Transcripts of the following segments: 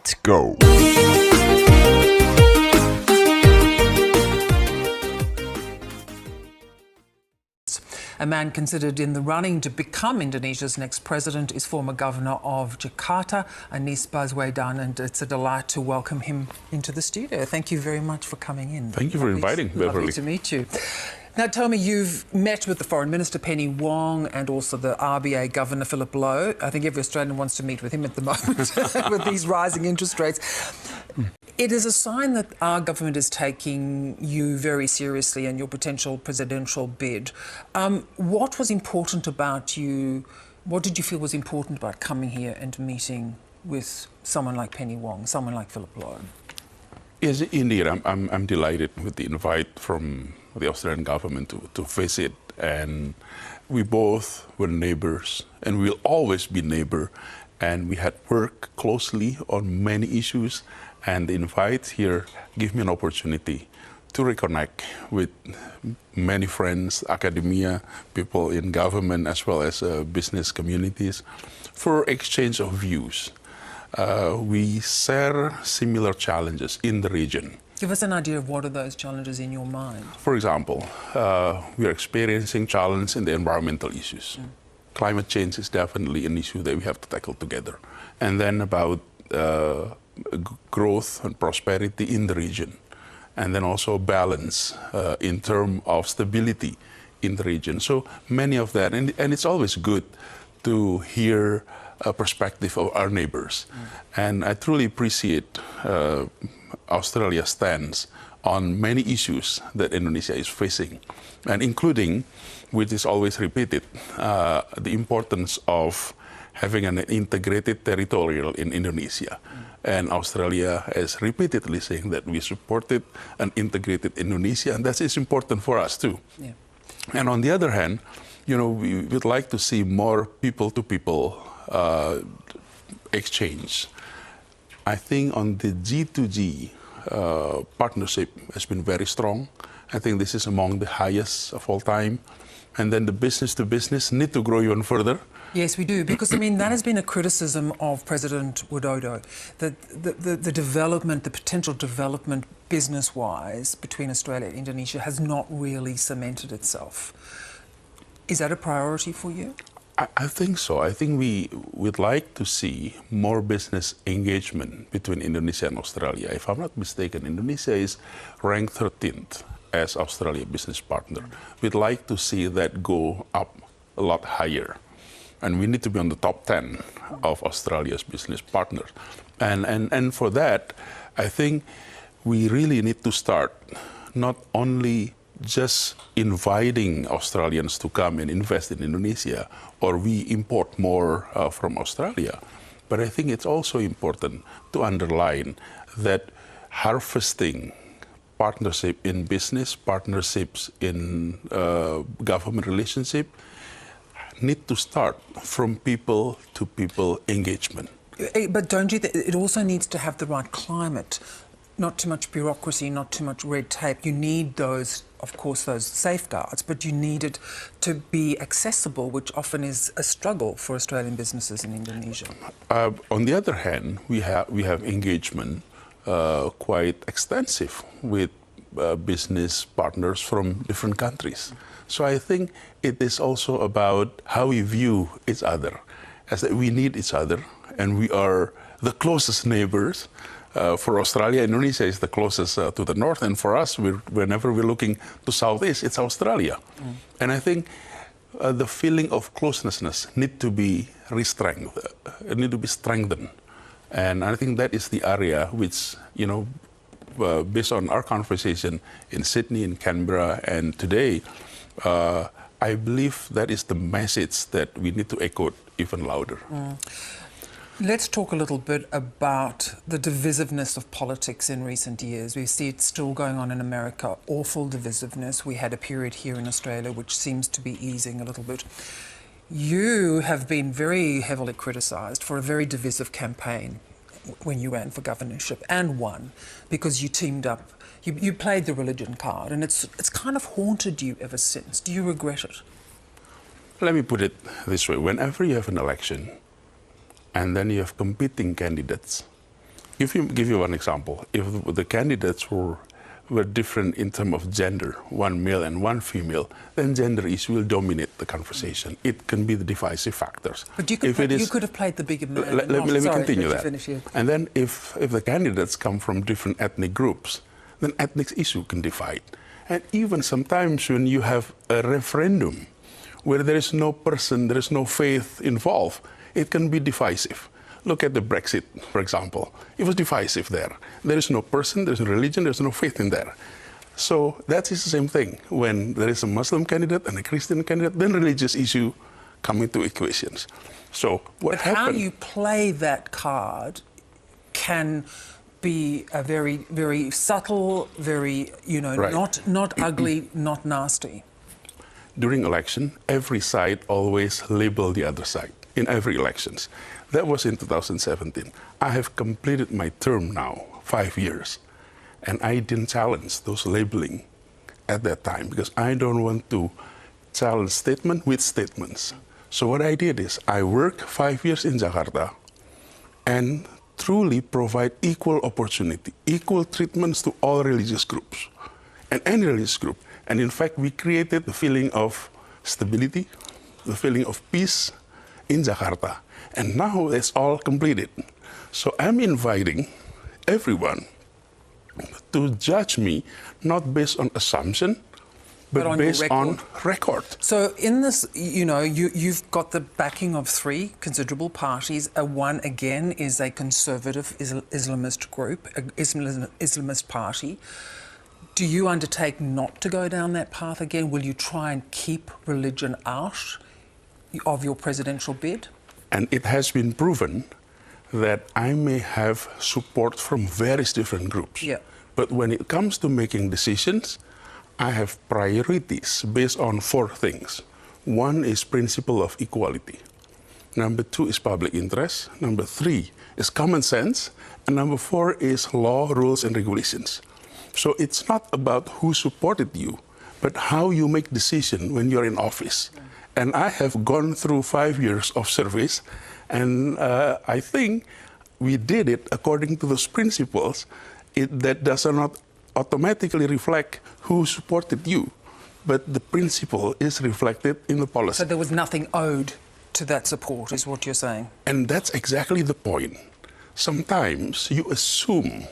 Let's go! A man considered in the running to become Indonesia's next president is former governor of Jakarta, ANIES BASWEDAN, and it's a delight to welcome him into the studio. Thank you very much for coming in. Thank you for inviting, Beverly. Lovely to meet you. Now tell me, you've met with the Foreign Minister Penny Wong and also the RBA Governor Philip Lowe. I think every Australian wants to meet with him at the moment with these rising interest rates. It is a sign that our government is taking you very seriously and your potential presidential bid. What was important about you? What did you feel was important about coming here and meeting with someone like Penny Wong, someone like Philip Lowe? Yes, indeed. I'm delighted with the invite from the Australian government to visit. And we both were neighbors and we'll always be neighbor. And we had worked closely on many issues. And the invite here gave me an opportunity to reconnect with many friends, academia, people in government, as well as business communities, for exchange of views. We share similar challenges in the region. Give us an idea of what are those challenges in your mind? For example, we are experiencing challenges in the environmental issues. Climate change is definitely an issue that we have to tackle together. And then about growth and prosperity in the region. And then also balance in terms of stability in the region. So many of that, and it's always good to hear a perspective of our neighbors. And I truly appreciate Australia's stance on many issues that Indonesia is facing, and including, which is always repeated, the importance of having an integrated territorial in Indonesia. And Australia has repeatedly saying that we supported an integrated Indonesia, and that is important for us too. Yeah. And on the other hand, you know, we would like to see more people-to-people exchange. I think on the G2G partnership has been very strong. I think this is among the highest of all time. And then the business-to-business need to grow even further. Yes, we do, because, I mean, that has been a criticism of President Widodo, that the development, the potential development business-wise between Australia and Indonesia has not really cemented itself. Is that a priority for you? I think so. I think we would like to see more business engagement between Indonesia and Australia. If I'm not mistaken, Indonesia is ranked 13th as Australia business partner. We'd like to see that go up a lot higher. And we need to be on the top 10 of Australia's business partners. And for that, I think we really need to start not only just inviting Australians to come and invest in Indonesia, or we import more from Australia, but I think it's also important to underline that harvesting partnership in business, partnerships in government relationship, need to start from people-to-people engagement. But don't you think it also needs to have the right climate? Not too much bureaucracy, not too much red tape. You need those, of course, those safeguards, but you need it to be accessible, which often is a struggle for Australian businesses in Indonesia. On the other hand, we have engagement quite extensive with business partners from different countries. So I think it is also about how we view each other, as that we need each other, and we are the closest neighbors. For Australia, Indonesia is the closest to the north, and for us, whenever we're looking to southeast, it's Australia. And I think the feeling of closeness need to be strengthened. And I think that is the area which, you know, based on our conversation in Sydney, in Canberra, and today, I believe that is the message that we need to echo even louder. Let's talk a little bit about the divisiveness of politics in recent years. We see it still going on in America, awful divisiveness. We had a period here in Australia which seems to be easing a little bit. You have been very heavily criticised for a very divisive campaign when you ran for governorship, and won, because you teamed up. You played the religion card, and it's kind of haunted you ever since. Do you regret it? Let me put it this way. Whenever you have an election, and then you have competing candidates, If you give you one example, if the candidates were different in terms of gender, one male and one female, then gender issue will dominate the conversation. It can be the divisive factors. But you could, you could have played the bigger man. Let me continue that. And then if the candidates come from different ethnic groups, then ethnic issue can divide. And even sometimes when you have a referendum where there is no person, there is no faith involved, it can be divisive. Look at the Brexit, for example. It was divisive there. There is no person, there's no religion, there's no faith in there. So that is the same thing. When there is a Muslim candidate and a Christian candidate, then religious issue come into equations. So what happened? How you play that card can be a very, very subtle, very, you know, not ugly, not nasty. During election, every side always label the other side in every elections. That was in 2017. I have completed my term now, 5 years, and I didn't challenge those labeling at that time because I don't want to challenge statement with statements. So what I did is I worked 5 years in Jakarta and truly provide equal opportunity, equal treatments to all religious groups and any religious group. And in fact, we created the feeling of stability, the feeling of peace in Jakarta. And now it's all completed. So I'm inviting everyone to judge me not based on assumption, but based on record. So in this, you know, you've got the backing of 3 considerable parties. One, again, is a conservative Islamist group, Islamist party. Do you undertake not to go down that path again? Will you try and keep religion out of your presidential bid? And it has been proven that I may have support from various different groups. Yeah. But when it comes to making decisions, I have priorities based on 4 things. 1 is principle of equality. Number 2 is public interest. Number 3 is common sense. And number 4 is law, rules, and regulations. So it's not about who supported you, but how you make decision when you're in office. Yeah. And I have gone through 5 years of service, and I think we did it according to those principles. That does not automatically reflect who supported you, but the principle is reflected in the policy. So there was nothing owed to that support, is what you're saying? And that's exactly the point. Sometimes you assume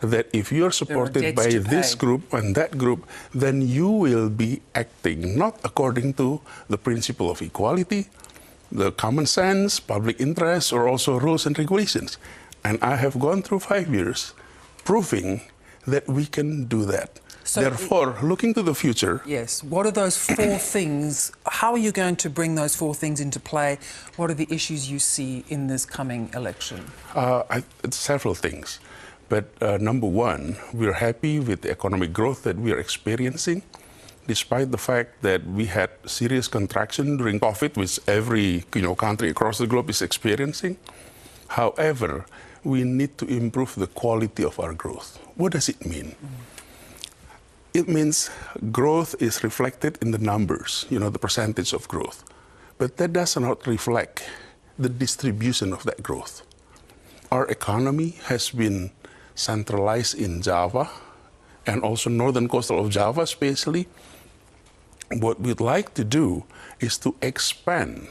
that if you're supported by this group and that group, then you will be acting not according to the principle of equality, the common sense, public interest, or also rules and regulations. And I have gone through 5 years proving that we can do that. So therefore, looking to the future... Yes. What are those 4 things? How are you going to bring those 4 things into play? What are the issues you see in this coming election? Several things. But number 1, we're happy with the economic growth that we are experiencing, despite the fact that we had serious contraction during COVID, which every country across the globe is experiencing. However, we need to improve the quality of our growth. What does it mean? It means growth is reflected in the numbers, the percentage of growth. But that does not reflect the distribution of that growth. Our economy has been centralized in Java and also northern coastal of Java especially. What we'd like to do is to expand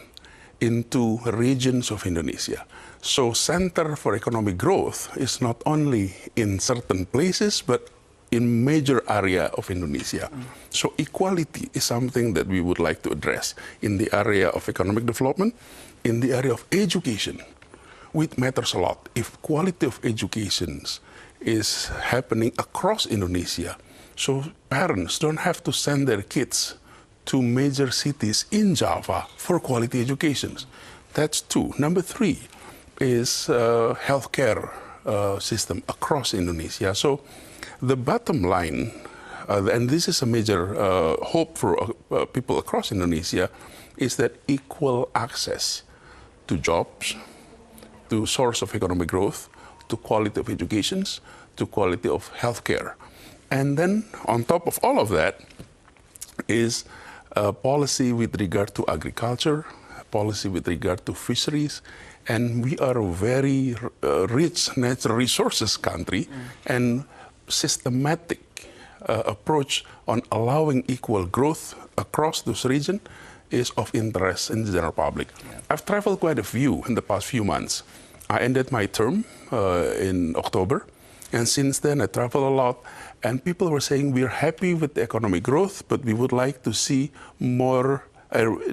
into regions of Indonesia. So center for economic growth is not only in certain places, but in major area of Indonesia. So equality is something that we would like to address in the area of economic development, in the area of education, which matters a lot. If quality of education is happening across Indonesia, so parents don't have to send their kids to major cities in Java for quality education. That's 2. Number 3 is healthcare system across Indonesia. So the bottom line, and this is a major hope for people across Indonesia, is that equal access to jobs, to source of economic growth, to quality of education, to quality of healthcare. And then on top of all of that is a policy with regard to agriculture, policy with regard to fisheries, And we are a very rich natural resources country, and systematic approach on allowing equal growth across this region is of interest in the general public. Yeah. I've traveled quite a few in the past few months. I ended my term in October, and since then I travel a lot, and people were saying we're happy with the economic growth, but we would like to see more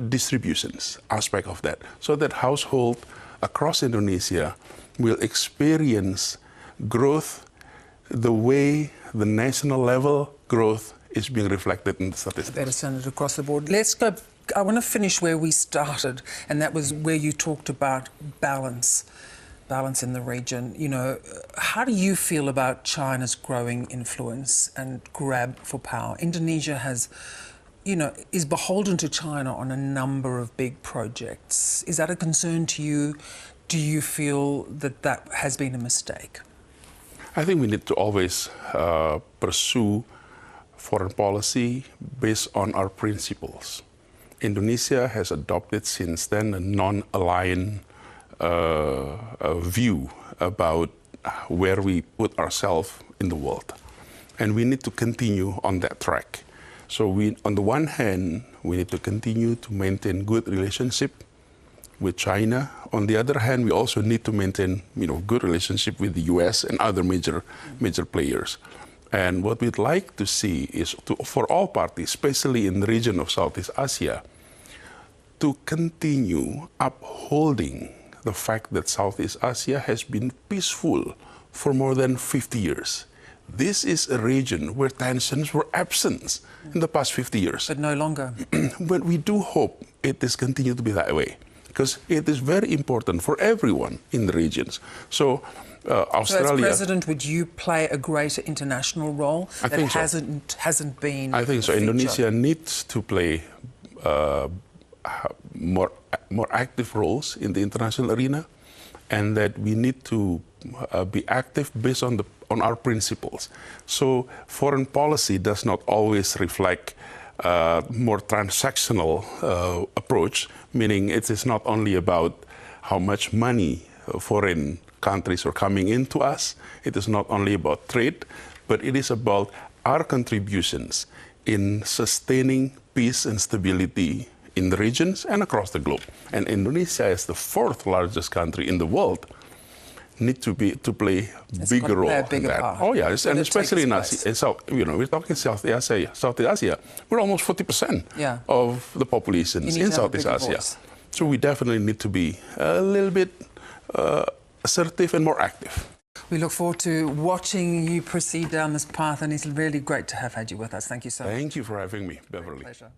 distributions aspect of that, so that household across Indonesia will experience growth the way the national level growth is being reflected in the statistics. Better standard across the board. Let's go. I want to finish where we started, and that was where you talked about balance in the region. You know, how do you feel about China's growing influence and grab for power? Indonesia has, you know, is beholden to China on a number of big projects. Is that a concern to you? Do you feel that that has been a mistake? I think we need to always pursue foreign policy based on our principles. Indonesia has adopted since then a non-aligned view about where we put ourselves in the world. And we need to continue on that track. So we, on the one hand, we need to continue to maintain good relationship with China. On the other hand, we also need to maintain, you know, good relationship with the US and other major players. And what we'd like to see is for all parties, especially in the region of Southeast Asia, to continue upholding the fact that Southeast Asia has been peaceful for more than 50 years. This is a region where tensions were absent in the past 50 years. But no longer. But we do hope it is continue to be that way, because it is very important for everyone in the regions. So Australia... So as President, would you play a greater international role I think hasn't been I think so. Indonesia needs to play more active roles in the international arena, and that we need to be active based on our principles. So foreign policy does not always reflect more transactional approach, meaning it is not only about how much money foreign countries are coming into us. It is not only about trade, but it is about our contributions in sustaining peace and stability in the regions and across the globe. And Indonesia, as the fourth largest country in the world, need to play bigger role in that. Part. Oh yeah, and especially in Asia. You know, we're talking Southeast Asia. We're almost 40% of the population in Southeast Asia. Voice. So we definitely need to be a little bit assertive and more active. We look forward to watching you proceed down this path, and it's really great to have had you with us. Thank you so much. Thank you for having me, Beverly. Pleasure.